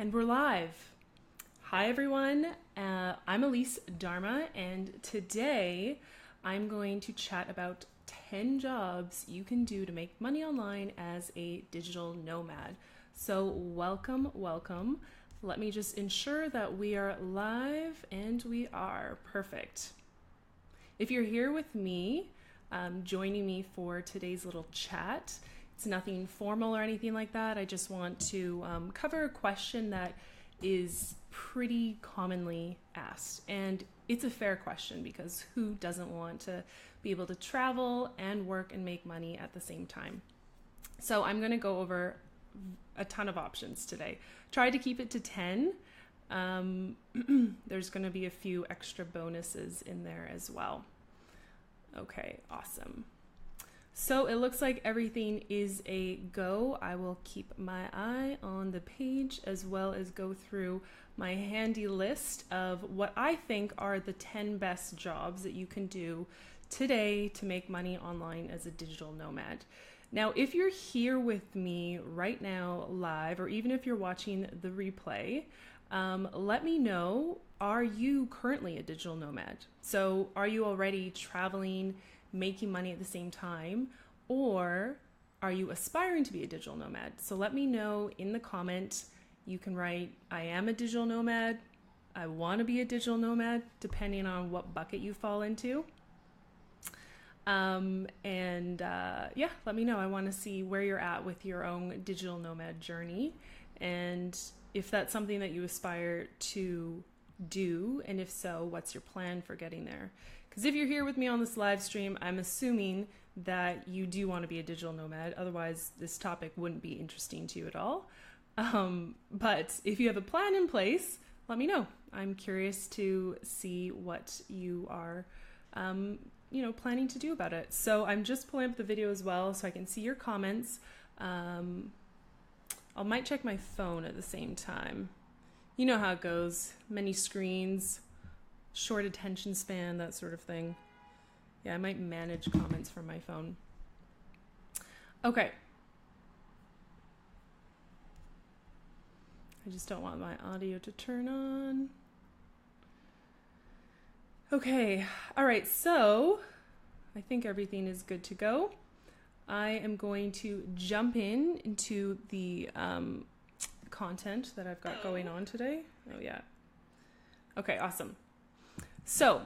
And we're live. Hi everyone, I'm Elise Darma, and today I'm going to chat about 10 jobs you can do to make money online as a digital nomad. So welcome. Let me just ensure that we are live, and we are. Perfect. If you're here with me, joining me for today's little chat, it's nothing formal or anything like that. I just want to cover a question that is pretty commonly asked. And it's a fair question because who doesn't want to be able to travel and work and make money at the same time? So I'm going to go over a ton of options today. Try to keep it to 10. There's going to be a few extra bonuses in there as well. Okay, awesome. So it looks like everything is a go. I will keep my eye on the page as well as go through my handy list of what I think are the 10 best jobs that you can do today to make money online as a digital nomad. Now, if you're here with me right now live, or even if you're watching the replay, let me know, are you currently a digital nomad? So are you already traveling, making money at the same time, or are you aspiring to be a digital nomad? So let me know in the comment. You can write, I am a digital nomad, I want to be a digital nomad, depending on what bucket you fall into. Yeah, let me know. I want to see where you're at with your own digital nomad journey, and if that's something that you aspire to do, and if so, what's your plan for getting there? Because if you're here with me on this live stream, I'm assuming that you do want to be a digital nomad. Otherwise, this topic wouldn't be interesting to you at all. But if you have a plan in place, let me know. I'm curious to see what you are, planning to do about it. So I'm just pulling up the video as well so I can see your comments. I might check my phone at the same time. You know how it goes. Many screens, short attention span, that sort of thing. Yeah, I might manage comments from my phone. Okay. I just don't want my audio to turn on. Okay. All right. So I think everything is good to go. I am going to jump into the content that I've got going on today. Oh yeah. Okay, awesome. So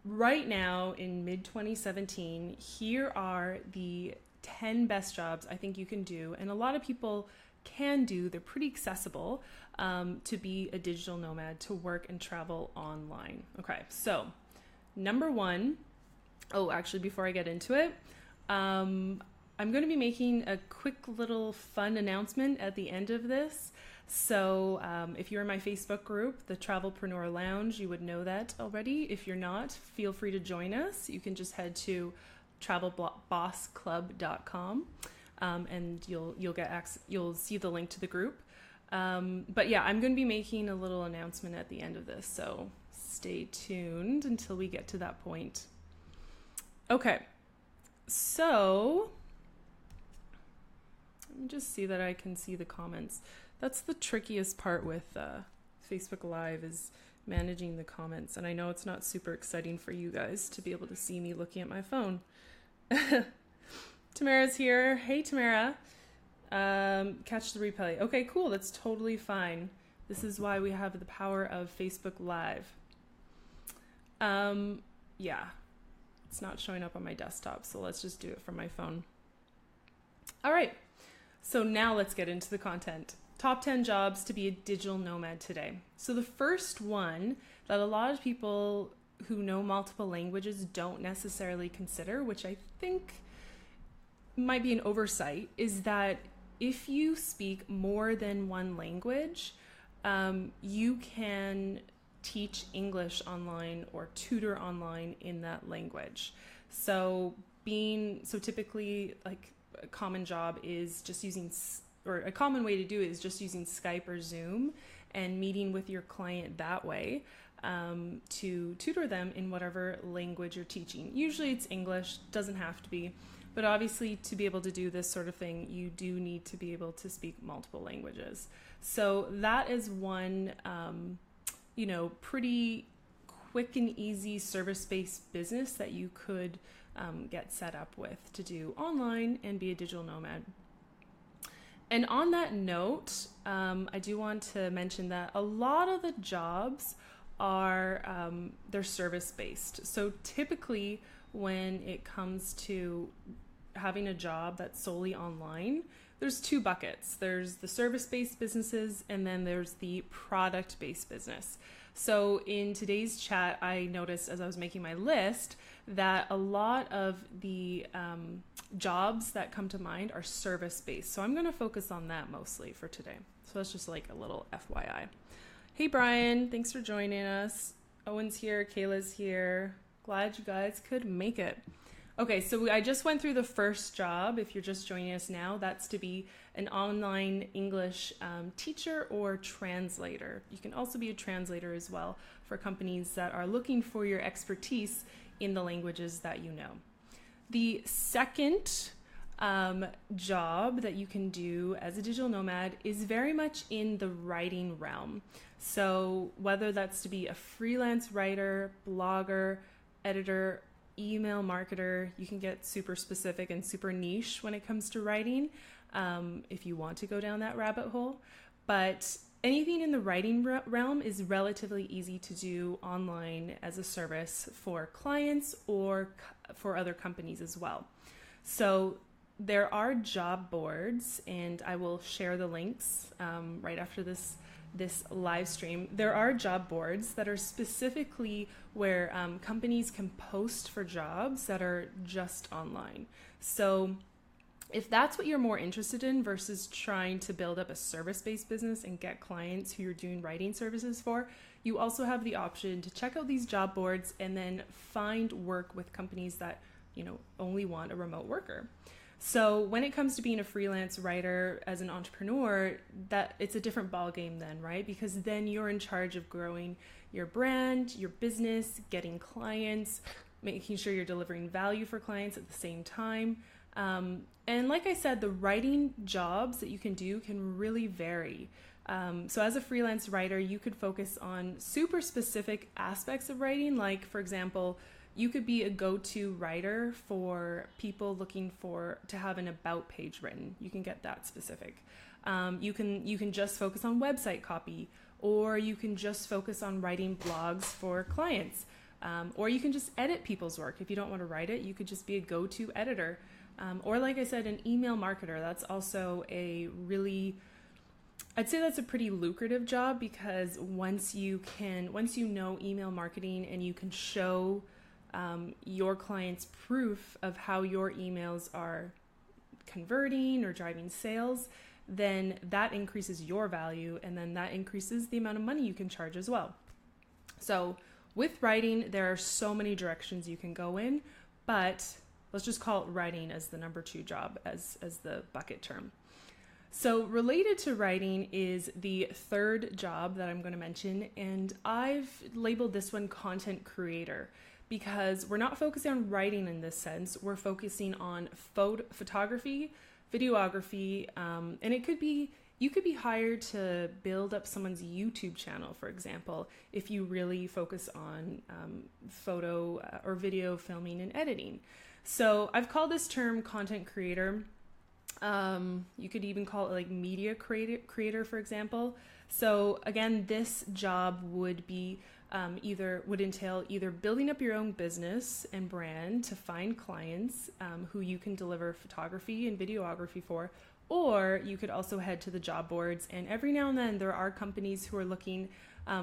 right now in mid-2017, here are the 10 best jobs I think you can do, and a lot of people can do. They're pretty accessible to be a digital nomad, to work and travel online. Okay, so number one, actually before I get into it, I'm going to be making a quick little fun announcement at the end of this. So if you're in my Facebook group, the Travelpreneur Lounge, you would know that already. If you're not, feel free to join us. You can just head to travelbossclub.com and you'll see the link to the group. But yeah, I'm going to be making a little announcement at the end of this, so stay tuned until we get to that point. Okay. So let me just see that I can see the comments. That's the trickiest part with Facebook Live, is managing the comments. And I know it's not super exciting for you guys to be able to see me looking at my phone. Tamara's here. Hey, Tamara. Catch the replay. Okay, cool. That's totally fine. This is why we have the power of Facebook Live. Yeah. It's not showing up on my desktop, so let's just do it from my phone. All right, so now let's get into the content. Top 10 jobs to be a digital nomad today. So the first one that a lot of people who know multiple languages don't necessarily consider, which I think might be an oversight, is that if you speak more than one language, you can teach English online or tutor online in that language. So typically, like, a common job is just using, or a common way to do it is just using Skype or Zoom and meeting with your client that way, to tutor them in whatever language you're teaching. Usually it's English, doesn't have to be, But obviously, to be able to do this sort of thing, you do need to be able to speak multiple languages. So that is one, pretty quick and easy service-based business that you could get set up with to do online and be a digital nomad. And on that note, I do want to mention that a lot of the jobs are, they're service-based. So typically when it comes to having a job that's solely online, there's two buckets. There's the service-based businesses, and then there's the product-based business. So in today's chat, I noticed as I was making my list that a lot of the jobs that come to mind are service-based. So I'm going to focus on that mostly for today. So that's just like a little FYI. Hey, Brian, thanks for joining us. Owen's here, Kayla's here. Glad you guys could make it. Okay, so I just went through the first job. If you're just joining us now, that's to be an online English teacher or translator. You can also be a translator as well for companies that are looking for your expertise in the languages that you know. The second job that you can do as a digital nomad is very much in the writing realm. So whether that's to be a freelance writer, blogger, editor, email marketer, you can get super specific and super niche when it comes to writing if you want to go down that rabbit hole. But anything in the writing realm is relatively easy to do online as a service for clients or for other companies as well. So there are job boards, and I will share the links right after this live stream. There are job boards that are specifically where companies can post for jobs that are just online. So if that's what you're more interested in versus trying to build up a service-based business and get clients who you're doing writing services for, you also have the option to check out these job boards and then find work with companies that, only want a remote worker. So when it comes to being a freelance writer as an entrepreneur, that it's a different ballgame then, right? Because then you're in charge of growing your brand, your business, getting clients, making sure you're delivering value for clients at the same time. And like I said, the writing jobs that you can do can really vary. So as a freelance writer, you could focus on super specific aspects of writing. Like, for example, you could be a go-to writer for people looking to have an about page written. You can get that specific. You can just focus on website copy, or you can just focus on writing blogs for clients. Or you can just edit people's work. If you don't want to write it, you could just be a go-to editor. Or like I said, an email marketer. That's also I'd say that's a pretty lucrative job, because once you know email marketing and you can show your clients proof of how your emails are converting or driving sales, then that increases your value, and then that increases the amount of money you can charge as well. So with writing, there are so many directions you can go in, but let's just call it writing as the number 2 job, as the bucket term. So related to writing is the third job that I'm going to mention, and I've labeled this one content creator, because we're not focusing on writing in this sense. We're focusing on photography, videography, and you could be hired to build up someone's YouTube channel, for example, if you really focus on photo or video filming and editing. So I've called this term content creator. You could even call it like media creator, for example. So again, this job would be would entail either building up your own business and brand to find clients who you can deliver photography and videography for, or you could also head to the job boards, and every now and then there are companies who are looking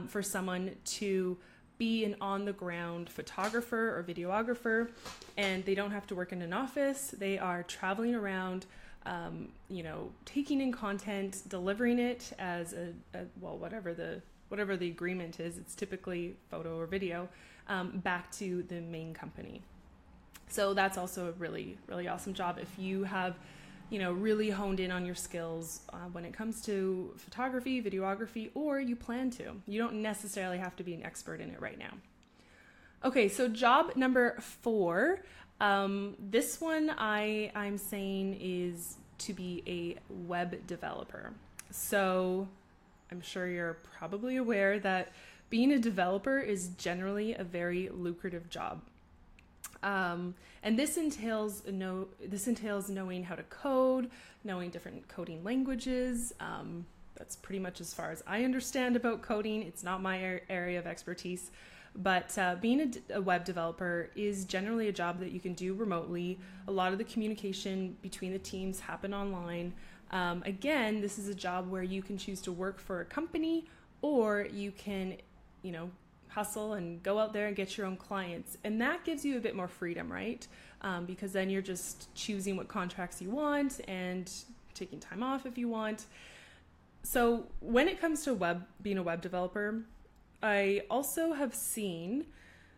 for someone to be an on-the-ground photographer or videographer, and they don't have to work in an office. They are traveling around, taking in content, delivering it as whatever the agreement is. It's typically photo or video, back to the main company. So that's also a really, really awesome job if you have, really honed in on your skills when it comes to photography, videography, or you plan to. You don't necessarily have to be an expert in it right now. Okay, so job number 4 This one I'm saying is to be a web developer. So I'm sure you're probably aware that being a developer is generally a very lucrative job. And this entails knowing how to code, knowing different coding languages. That's pretty much as far as I understand about coding. It's not my area of expertise, but being a web developer is generally a job that you can do remotely. A lot of the communication between the teams happen online. Again, this is a job where you can choose to work for a company, or you can, hustle and go out there and get your own clients. And that gives you a bit more freedom, right? Because then you're just choosing what contracts you want and taking time off if you want. So when it comes to being a web developer, I also have seen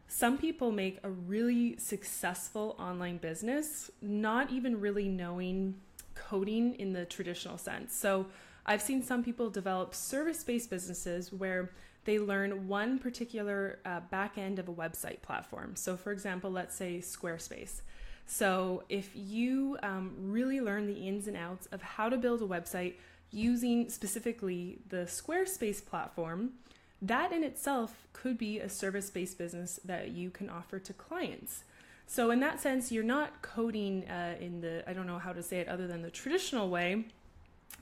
some people make a really successful online business, not even really knowing coding in the traditional sense. So I've seen some people develop service-based businesses where they learn one particular back end of a website platform. So for example, let's say Squarespace. So if you really learn the ins and outs of how to build a website using specifically the Squarespace platform, that in itself could be a service-based business that you can offer to clients. So in that sense, you're not coding in I don't know how to say it other than the traditional way,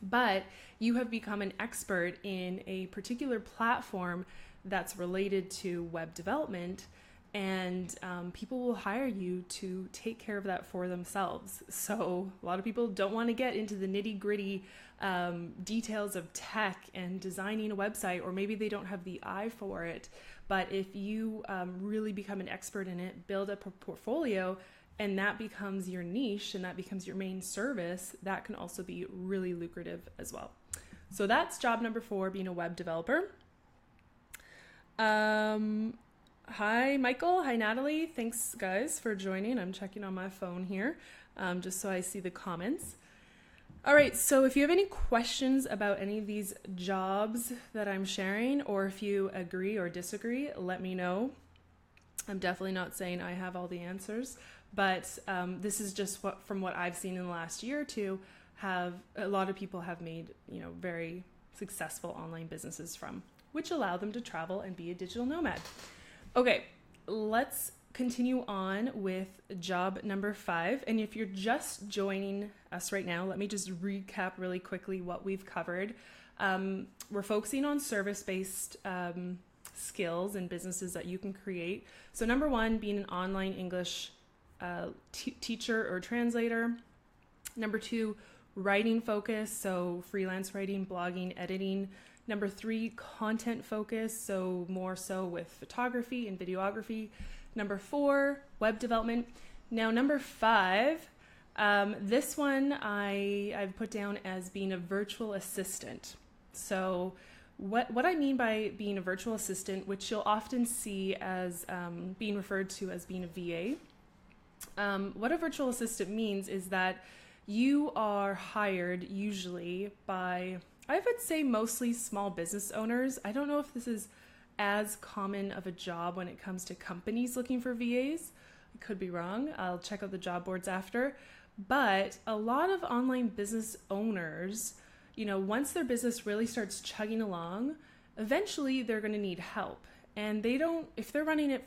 but you have become an expert in a particular platform that's related to web development, and people will hire you to take care of that for themselves. So a lot of people don't want to get into the nitty-gritty details of tech and designing a website, or maybe they don't have the eye for it. But if you really become an expert in it, build up a portfolio, and that becomes your niche and that becomes your main service, that can also be really lucrative as well. So that's job number 4, being a web developer. Hi, Michael. Hi, Natalie. Thanks, guys, for joining. I'm checking on my phone here just so I see the comments. All right, so if you have any questions about any of these jobs that I'm sharing, or if you agree or disagree, let me know. I'm definitely not saying I have all the answers, but this is just from what I've seen in the last year or two, a lot of people have made, very successful online businesses from, which allow them to travel and be a digital nomad. Okay, let's continue on with job number 5. And if you're just joining us right now, let me just recap really quickly what we've covered. We're focusing on service-based skills and businesses that you can create. So number 1, being an online English teacher or translator. Number 2, writing focus, so freelance writing, blogging, editing. Number 3, content focus, so more so with photography and videography. Number 4, web development. Now number 5, this one I've put down as being a virtual assistant. So what I mean by being a virtual assistant, which you'll often see as being referred to as being a VA, what a virtual assistant means is that you are hired usually by, I would say, mostly small business owners. I don't know if this is as common of a job when it comes to companies looking for VAs. I could be wrong. I'll check out the job boards after. But a lot of online business owners, once their business really starts chugging along, eventually they're going to need help. And if they're running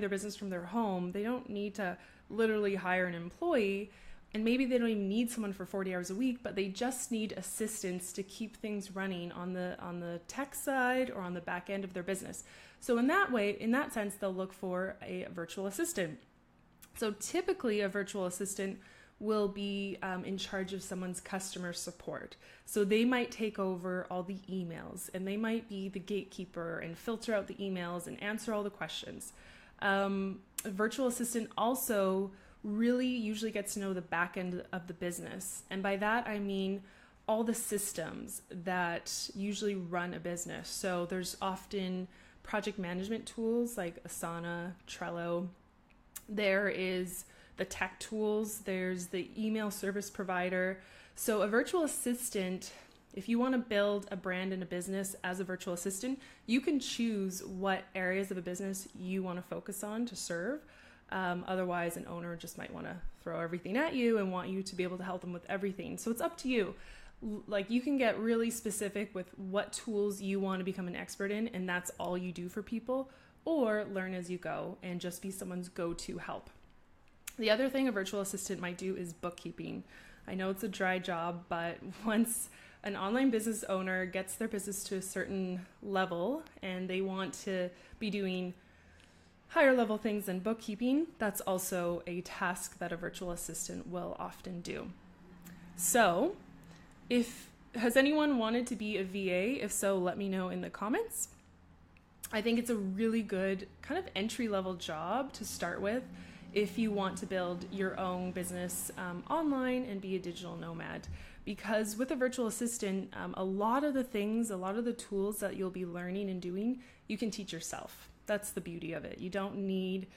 their business from their home, they don't need to literally hire an employee. And maybe they don't even need someone for 40 hours a week, but they just need assistance to keep things running on the tech side or on the back end of their business. So in that sense, they'll look for a virtual assistant. So typically a virtual assistant will be in charge of someone's customer support. So they might take over all the emails, and they might be the gatekeeper and filter out the emails and answer all the questions. A virtual assistant also really usually gets to know the back end of the business. And by that, I mean all the systems that usually run a business. So there's often project management tools like Asana, Trello. There is the tech tools. There's the email service provider. So a virtual assistant, if you want to build a brand and a business as a virtual assistant, you can choose what areas of a business you want to focus on to serve. Otherwise, an owner just might want to throw everything at you and want you to be able to help them with everything. So it's up to you. Like, you can get really specific with what tools you want to become an expert in, and that's all you do for people, or learn as you go and just be someone's go-to help. The other thing a virtual assistant might do is bookkeeping. I know it's a dry job, but once an online business owner gets their business to a certain level and they want to be doing higher level things than bookkeeping, that's also a task that a virtual assistant will often do. So, has anyone wanted to be a VA? If so, let me know in the comments. I think it's a really good kind of entry-level job to start with if you want to build your own business online and be a digital nomad. Because with a virtual assistant, a lot of the tools that you'll be learning and doing, you can teach yourself. That's the beauty of it. You don't need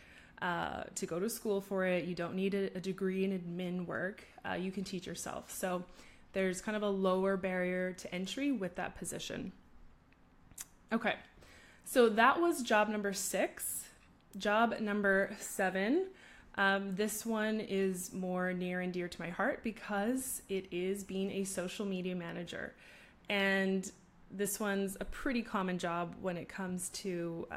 to go to school for it. You don't need a degree in admin work. You can teach yourself. So there's kind of a lower barrier to entry with that position. Okay, so that was job number 6. Job number 7. This one is more near and dear to my heart because it is being a social media manager. And this one's a pretty common job when it comes to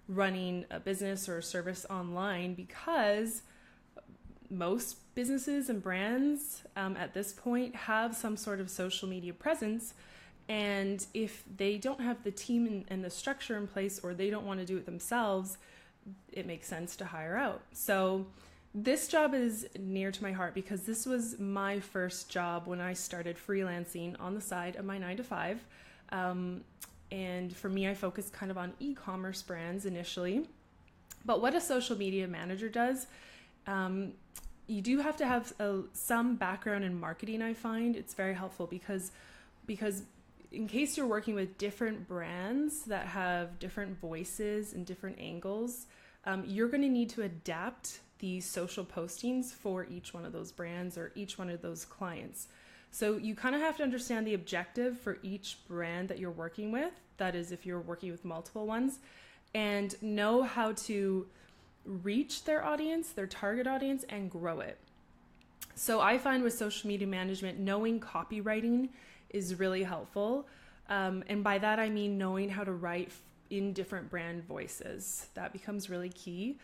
running a business or a service online, because most businesses and brands at this point have some sort of social media presence. And if they don't have the team and the structure in place, or they don't want to do it themselves, it makes sense to hire out. So this job is near to my heart because this was my first job when I started freelancing on the side of my 9-to-5. And for me, I focused kind of on e-commerce brands initially. But what a social media manager does, you do have to have some background in marketing. I find it's very helpful because in case you're working with different brands that have different voices and different angles, you're going to need to adapt the social postings for each one of those brands or each one of those clients. So you kind of have to understand the objective for each brand that you're working with. That is, if you're working with multiple ones, and know how to reach their audience, their target audience, and grow it. So I find with social media management, knowing copywriting is really helpful. And by that, I mean knowing how to write in different brand voices. That becomes really key.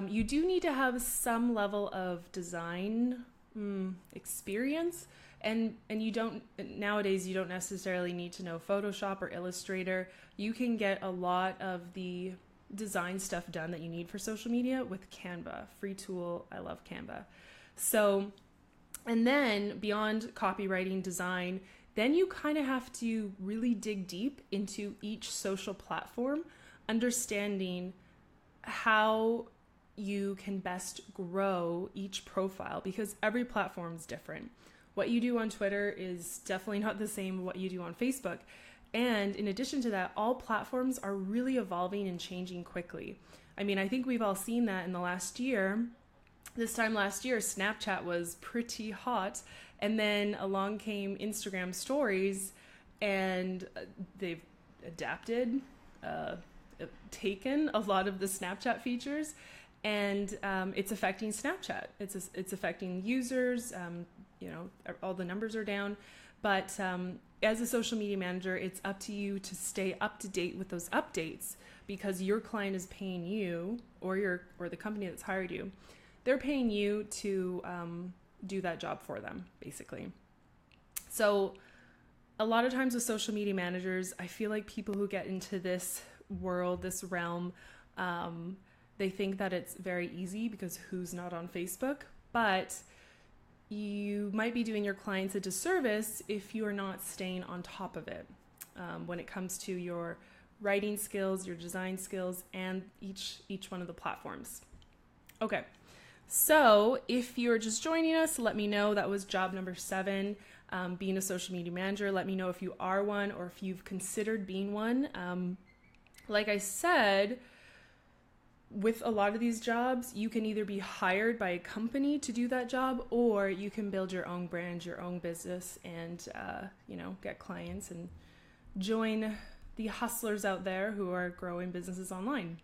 You do need to have some level of design experience. And nowadays you don't necessarily need to know Photoshop or Illustrator. You can get a lot of the design stuff done that you need for social media with Canva, free tool. I love Canva. So, and then beyond copywriting, design, then you kind of have to really dig deep into each social platform, understanding how you can best grow each profile, because every platform is different. What you do on Twitter is definitely not the same what you do on Facebook. And in addition to that, all platforms are really evolving and changing quickly. I mean, I think we've all seen that in the last year. This time last year, Snapchat was pretty hot. And then along came Instagram stories, and they've adapted, taken a lot of the Snapchat features, and it's affecting Snapchat. It's affecting users. All the numbers are down. But as a social media manager, it's up to you to stay up to date with those updates, because your client is paying you, or the company that's hired you, they're paying you to do that job for them, basically. So a lot of times with social media managers, I feel like people who get into this world, this realm, they think that it's very easy because who's not on Facebook? But you might be doing your clients a disservice if you are not staying on top of it when it comes to your writing skills, your design skills, and each one of the platforms. Okay, so if you're just joining us, let me know. That was job number 7, being a social media manager. Let me know if you are one or if you've considered being one. Like I said, with a lot of these jobs, you can either be hired by a company to do that job, or you can build your own brand, your own business, and get clients and join the hustlers out there who are growing businesses online.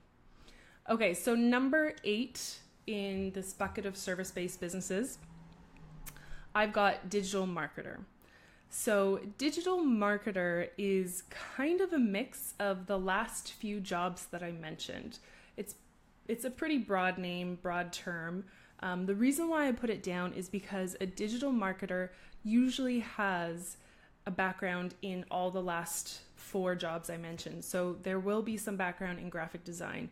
Okay, so number 8 in this bucket of service-based businesses, I've got digital marketer. So digital marketer is kind of a mix of the last few jobs that I mentioned. It's a pretty broad name, broad term. The reason why I put it down is because a digital marketer usually has a background in all the last 4 jobs I mentioned. So there will be some background in graphic design.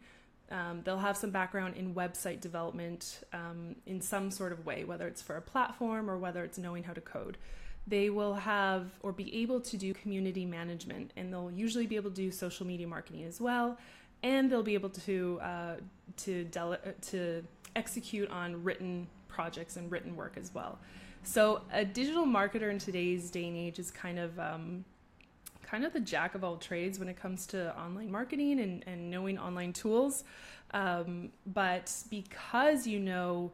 They'll have some background in website development in some sort of way, whether it's for a platform or whether it's knowing how to code. They will have or be able to do community management, and they'll usually be able to do social media marketing as well. And they'll be able to execute on written projects and written work as well. So a digital marketer in today's day and age is kind of the jack of all trades when it comes to online marketing and knowing online tools. But because you know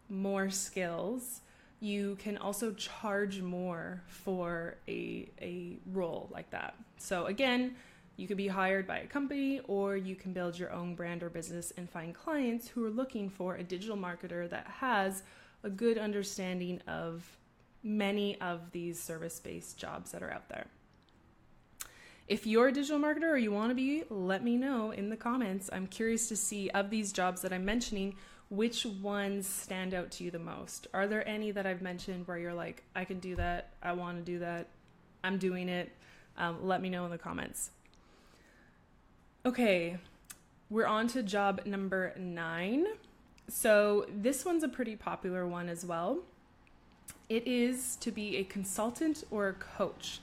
more skills, you can also charge more for a role like that. So again, you could be hired by a company, or you can build your own brand or business and find clients who are looking for a digital marketer that has a good understanding of many of these service-based jobs that are out there. If you're a digital marketer or you want to be, let me know in the comments. I'm curious to see, of these jobs that I'm mentioning, which ones stand out to you the most. Are there any that I've mentioned where you're like, I can do that, I want to do that, I'm doing it? Let me know in the comments. Okay, we're on to job number 9. So this one's a pretty popular one as well. It is to be a consultant or a coach.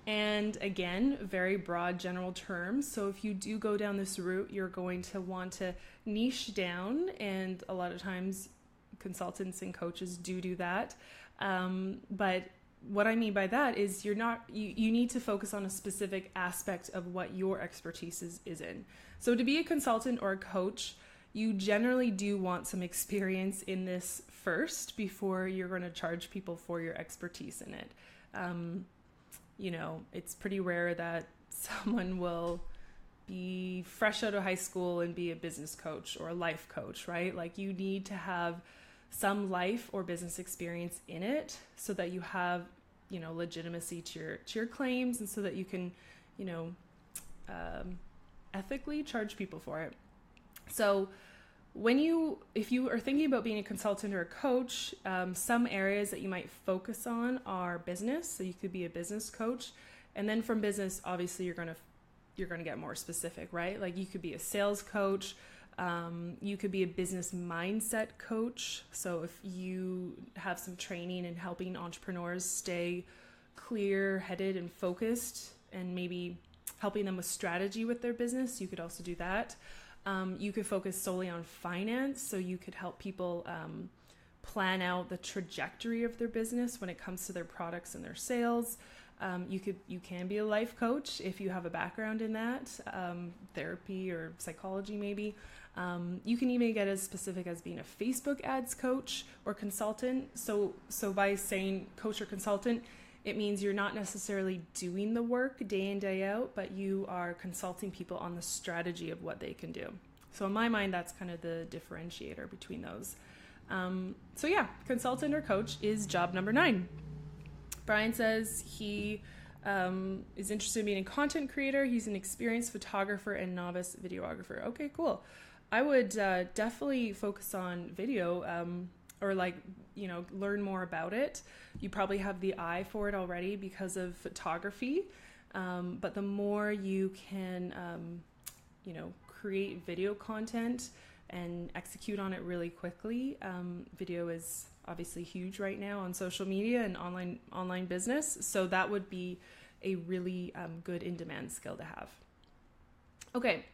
And again, very broad general terms. So if you do go down this route, you're going to want to niche down. And a lot of times consultants and coaches do that. But what I mean by that is you need to focus on a specific aspect of what your expertise is in. So to be a consultant or a coach, you generally do want some experience in this first before you're going to charge people for your expertise in it. It's pretty rare that someone will be fresh out of high school and be a business coach or a life coach, right? Like, you need to have some life or business experience in it so that you have, legitimacy to your claims, and so that you can, ethically charge people for it. So if you are thinking about being a consultant or a coach, some areas that you might focus on are business. So you could be a business coach, and then from business, obviously you're going to get more specific, right? Like, you could be a sales coach. You could be a business mindset coach. So if you have some training in helping entrepreneurs stay clear-headed and focused, and maybe helping them with strategy with their business, you could also do that. You could focus solely on finance. So you could help people plan out the trajectory of their business when it comes to their products and their sales. You can be a life coach if you have a background in that, therapy or psychology maybe. You can even get as specific as being a Facebook ads coach or consultant. So by saying coach or consultant, it means you're not necessarily doing the work day in, day out, but you are consulting people on the strategy of what they can do. So in my mind, that's kind of the differentiator between those. So yeah, consultant or coach is job number 9. Brian says he is interested in being a content creator. He's an experienced photographer and novice videographer. Okay, cool. I would definitely focus on video, or learn more about it. You probably have the eye for it already because of photography. But the more you can, create video content and execute on it really quickly. Video is obviously huge right now on social media and online business. So that would be a really good in-demand skill to have. Okay,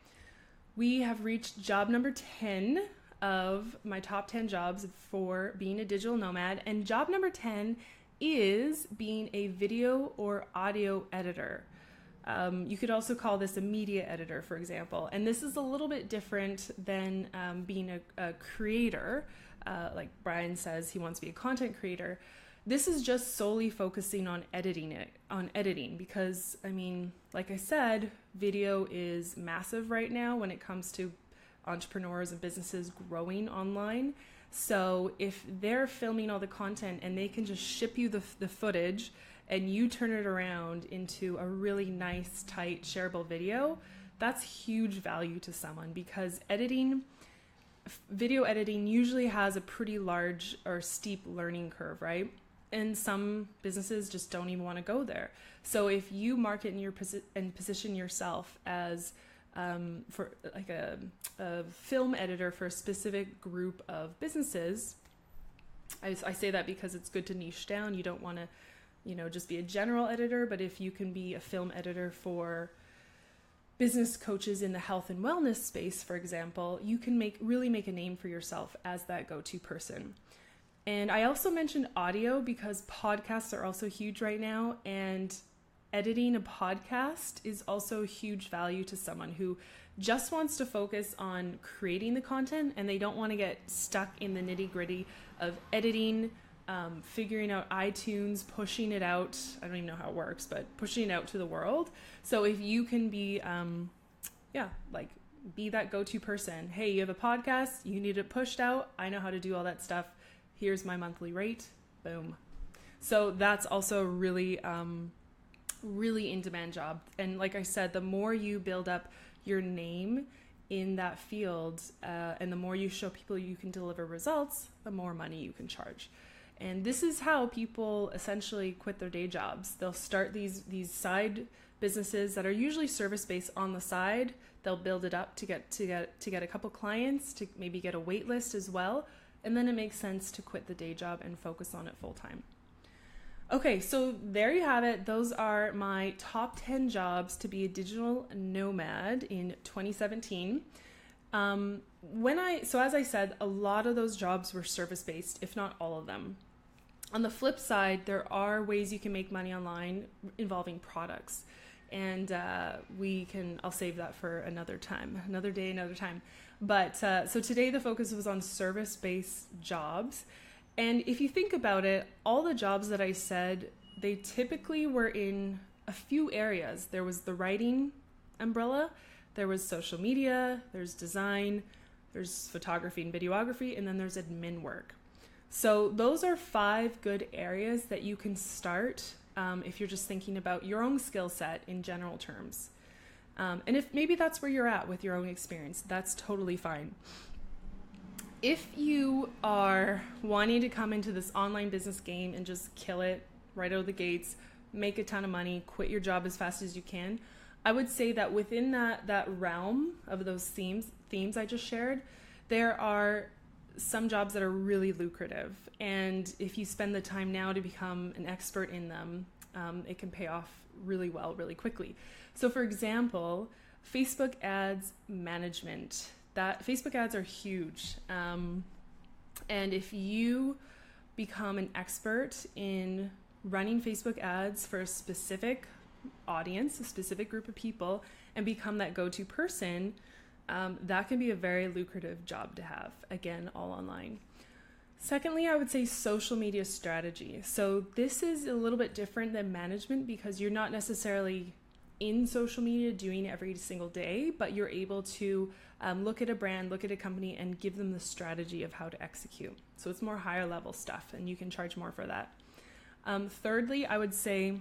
we have reached job number 10 of my top 10 jobs for being a digital nomad. And job number 10 is being a video or audio editor. You could also call this a media editor, for example. And this is a little bit different than being a creator. Like Brian says, he wants to be a content creator. This is just solely focusing on editing because, like I said, video is massive right now when it comes to entrepreneurs and businesses growing online. So if they're filming all the content and they can just ship you the footage and you turn it around into a really nice, tight, shareable video, that's huge value to someone, because video editing usually has a pretty large or steep learning curve, right? And some businesses just don't even want to go there. So if you market and position yourself as for like a film editor for a specific group of businesses, I say that because it's good to niche down. You don't want to, just be a general editor, but if you can be a film editor for business coaches in the health and wellness space, for example, you can really make a name for yourself as that go-to person. And I also mentioned audio because podcasts are also huge right now, and editing a podcast is also huge value to someone who just wants to focus on creating the content and they don't want to get stuck in the nitty-gritty of editing, figuring out iTunes, pushing it out. I don't even know how it works, but pushing it out to the world. So if you can be, be that go-to person. Hey, you have a podcast, you need it pushed out. I know how to do all that stuff. Here's my monthly rate. Boom. So that's also really, really in-demand job. And like I said, the more you build up your name in that field, and the more you show people you can deliver results, the more money you can charge. And this is how people essentially quit their day jobs. They'll start these side businesses that are usually service-based on the side. They'll build it up to get a couple clients, to maybe get a wait list as well. And then it makes sense to quit the day job and focus on it full time. Okay, so there you have it. Those are my top 10 jobs to be a digital nomad in 2017. So as I said, a lot of those jobs were service-based, if not all of them. On the flip side, there are ways you can make money online involving products. And I'll save that for another time, another day, another time. But so today the focus was on service-based jobs. And if you think about it, all the jobs that I said, they typically were in a few areas. There was the writing umbrella, there was social media, there's design, there's photography and videography, and then there's admin work. So those are 5 good areas that you can start if you're just thinking about your own skill set in general terms. And if maybe that's where you're at with your own experience, that's totally fine. If you are wanting to come into this online business game and just kill it right out of the gates, make a ton of money, quit your job as fast as you can, I would say that within that realm of those themes I just shared, there are some jobs that are really lucrative. And if you spend the time now to become an expert in them, it can pay off really well, really quickly. So for example, Facebook ads management. Facebook ads are huge. And if you become an expert in running Facebook ads for a specific audience, a specific group of people, and become that go-to person, that can be a very lucrative job to have. Again, all online. Secondly, I would say social media strategy. So this is a little bit different than management because you're not necessarily in social media doing it every single day, but you're able to look at a brand, look at a company, and give them the strategy of how to execute. So it's more higher level stuff, and you can charge more for that. Thirdly, I would say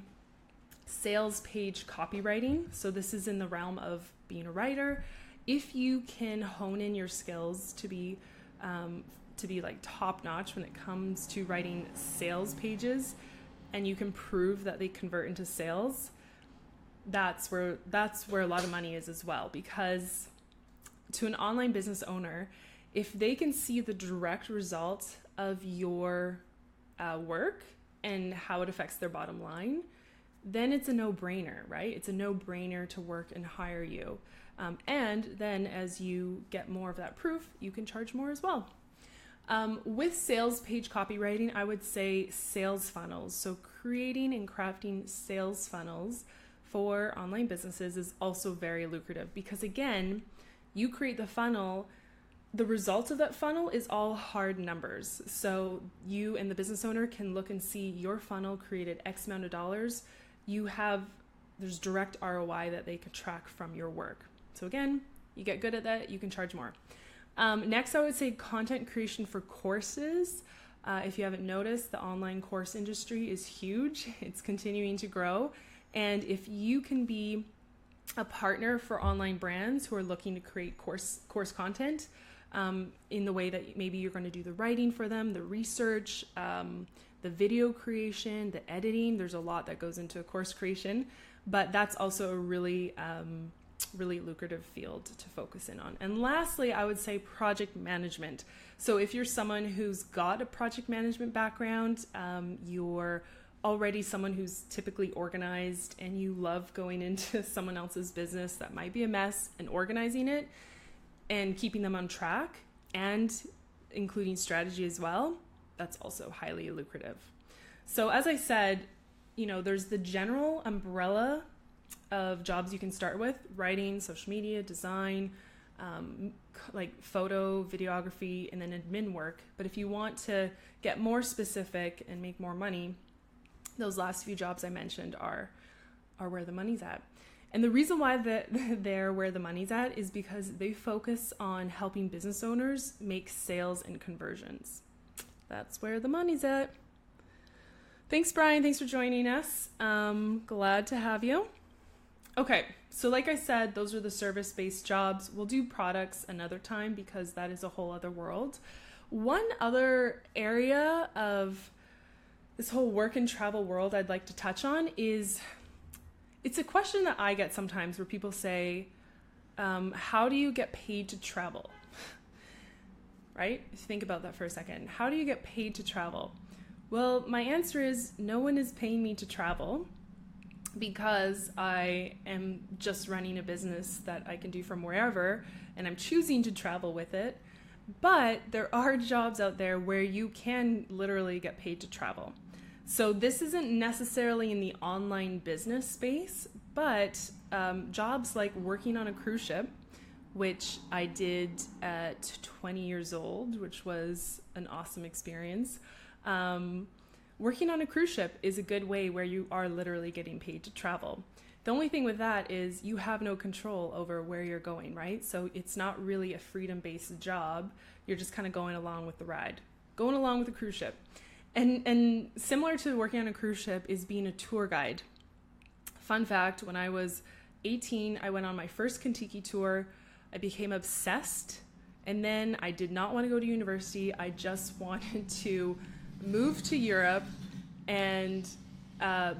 sales page copywriting. So this is in the realm of being a writer. If you can hone in your skills to be like top notch when it comes to writing sales pages, and you can prove that they convert into sales, that's where a lot of money is as well. Because to an online business owner, if they can see the direct result of your work and how it affects their bottom line, then it's a no-brainer, right? It's a no-brainer to work and hire you. And then as you get more of that proof, you can charge more as well. With sales page copywriting, I would say sales funnels. So creating and crafting sales funnels for online businesses is also very lucrative because, again, you create the funnel. The result of that funnel is all hard numbers. So you and the business owner can look and see your funnel created X amount of dollars. There's direct ROI that they could track from your work. So again, You get good at that, you can charge more. Next, I would say content creation for courses. If you haven't noticed, the online course industry is huge. It's continuing to grow. And if you can be a partner for online brands who are looking to create course content in the way that maybe you're going to do the writing for them, the research, the video creation, the editing, there's a lot that goes into a course creation, but that's also a really lucrative field to focus in on. And lastly, I would say project management. So if you're someone who's got a project management background, you're already someone who's typically organized and you love going into someone else's business that might be a mess and organizing it and keeping them on track and including strategy as well, that's also highly lucrative. So as I said, there's the general umbrella of jobs you can start with: writing, social media, design, like photo, videography, and then admin work. But if you want to get more specific and make more money, those last few jobs I mentioned are where the money's at. And the reason why they're where the money's at is because they focus on helping business owners make sales and conversions. That's where the money's at. Thanks, Brian. Thanks for joining us. Glad to have you. Okay, so like I said, those are the service-based jobs. We'll do products another time because that is a whole other world. One other area of this whole work and travel world I'd like to touch on is, it's a question that I get sometimes where people say, how do you get paid to travel? Right? Think about that for a second. How do you get paid to travel? Well, my answer is no one is paying me to travel because I am just running a business that I can do from wherever and I'm choosing to travel with it. But there are jobs out there where you can literally get paid to travel. So this isn't necessarily in the online business space, but jobs like working on a cruise ship, which I did at 20 years old, which was an awesome experience. Working on a cruise ship is a good way where you are literally getting paid to travel. The only thing with that is you have no control over where you're going, right? So it's not really a freedom-based job. You're just kind of going along with the ride, going along with a cruise ship. And similar to working on a cruise ship is being a tour guide. Fun fact, when I was 18, I went on my first Kentucky tour. I became obsessed, and then I did not want to go to university. I just wanted to move to Europe and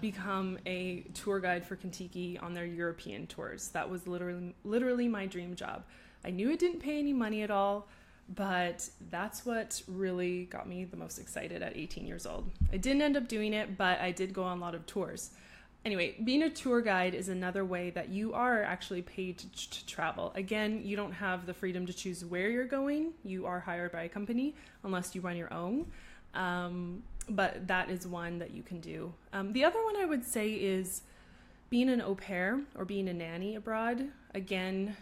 become a tour guide for Kentucky on their European tours. That was literally my dream job. I knew it didn't pay any money at all, but that's what really got me the most excited at 18 years old. I didn't end up doing it, but I did go on a lot of tours. Anyway, being a tour guide is another way that you are actually paid to travel. Again, you don't have the freedom to choose where you're going. You are hired by a company unless you run your own. But that is one that you can do. The other one I would say is being an au pair or being a nanny abroad. Again,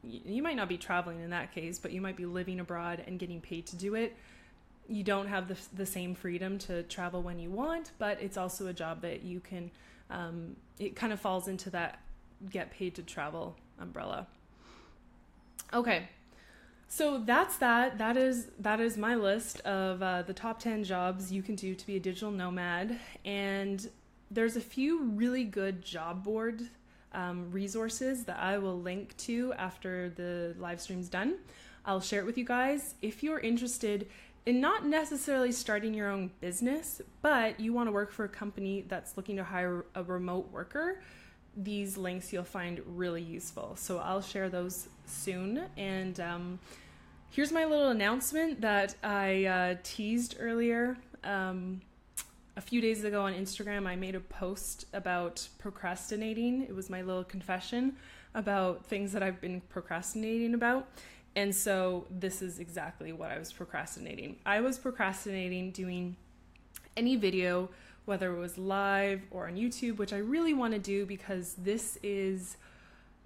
you might not be traveling in that case, but you might be living abroad and getting paid to do it. You don't have the same freedom to travel when you want, but it's also a job that you can, it kind of falls into that get paid to travel umbrella. Okay. So that's that. That is my list of the top 10 jobs you can do to be a digital nomad. And there's a few really good job board resources that I will link to after the live stream's done. I'll share it with you guys. If you're interested in not necessarily starting your own business, but you want to work for a company that's looking to hire a remote worker, these links you'll find really useful. So I'll share those soon. And here's my little announcement that I teased earlier. A few days ago on Instagram, I made a post about procrastinating. It was my little confession about things that I've been procrastinating about. And so this is exactly what I was procrastinating. I was procrastinating doing any video, whether it was live or on YouTube, which I really want to do because this is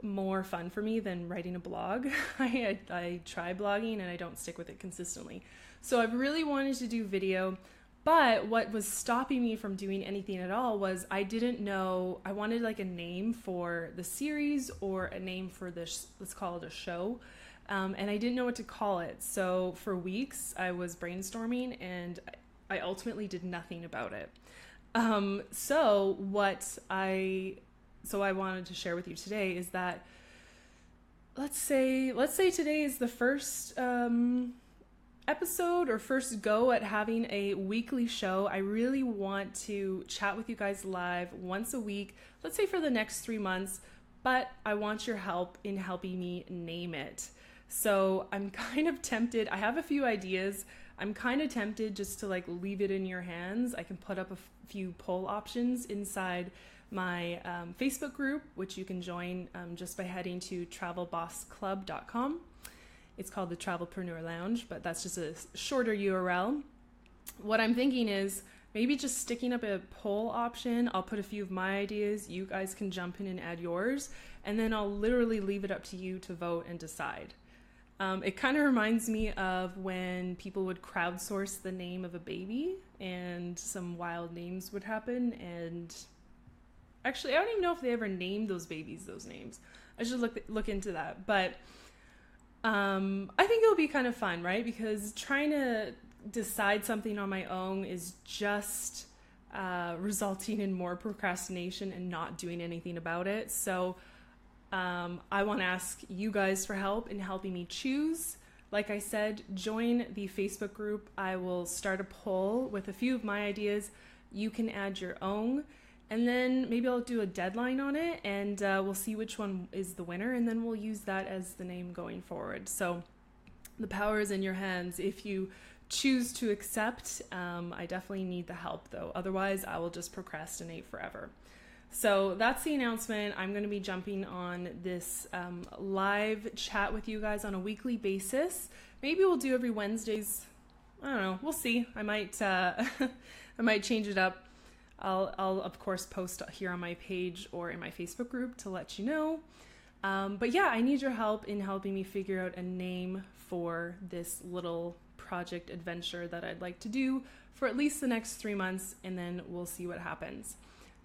more fun for me than writing a blog. I try blogging and I don't stick with it consistently. So I've really wanted to do video. But what was stopping me from doing anything at all was I didn't know, I wanted like a name for the series or a name for this, let's call it a show. And I didn't know what to call it. So for weeks I was brainstorming and I ultimately did nothing about it. So I wanted to share with you today is that let's say today is the first episode or first go at having a weekly show. I really want to chat with you guys live once a week, let's say for the next 3 months, but I want your help in helping me name it. So I'm kind of tempted. I have a few ideas. I'm kind of tempted just to like leave it in your hands. I can put up a few poll options inside my Facebook group, which you can join just by heading to travelbossclub.com. It's called the Travelpreneur Lounge, but that's just a shorter URL. What I'm thinking is maybe just sticking up a poll option. I'll put a few of my ideas. You guys can jump in and add yours, and then I'll literally leave it up to you to vote and decide. It kind of reminds me of when people would crowdsource the name of a baby and some wild names would happen. And actually, I don't even know if they ever named those babies those names. I should look into that. But I think it'll be kind of fun, right? Because trying to decide something on my own is just resulting in more procrastination and not doing anything about it. So I want to ask you guys for help in helping me choose. Like I said, join the Facebook group. I will start a poll with a few of my ideas. You can add your own, and then maybe I'll do a deadline on it, and we'll see which one is the winner, and then we'll use that as the name going forward. So the power is in your hands. If you choose to accept, I definitely need the help though. Otherwise, I will just procrastinate forever. So that's the announcement. I'm going to be jumping on this live chat with you guys on a weekly basis. Maybe we'll do every Wednesdays. I don't know. We'll see. I might I might change it up. I'll of course post here on my page or in my Facebook group to let you know. But yeah, I need your help in helping me figure out a name for this little project adventure that I'd like to do for at least the next 3 months, and then we'll see what happens.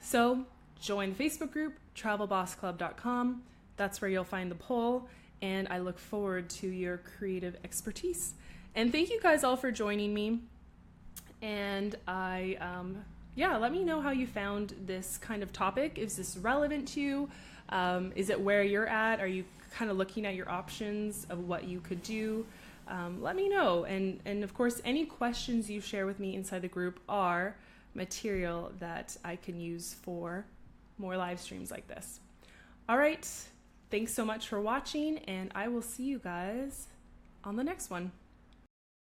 So join the Facebook group, travelbossclub.com. That's where you'll find the poll, and I look forward to your creative expertise. And thank you guys all for joining me. And let me know how you found this kind of topic. Is this relevant to you? Is it where you're at? Are you kind of looking at your options of what you could do? Let me know. And of course, any questions you share with me inside the group are material that I can use for more live streams like this. All right. Thanks so much for watching, and I will see you guys on the next one.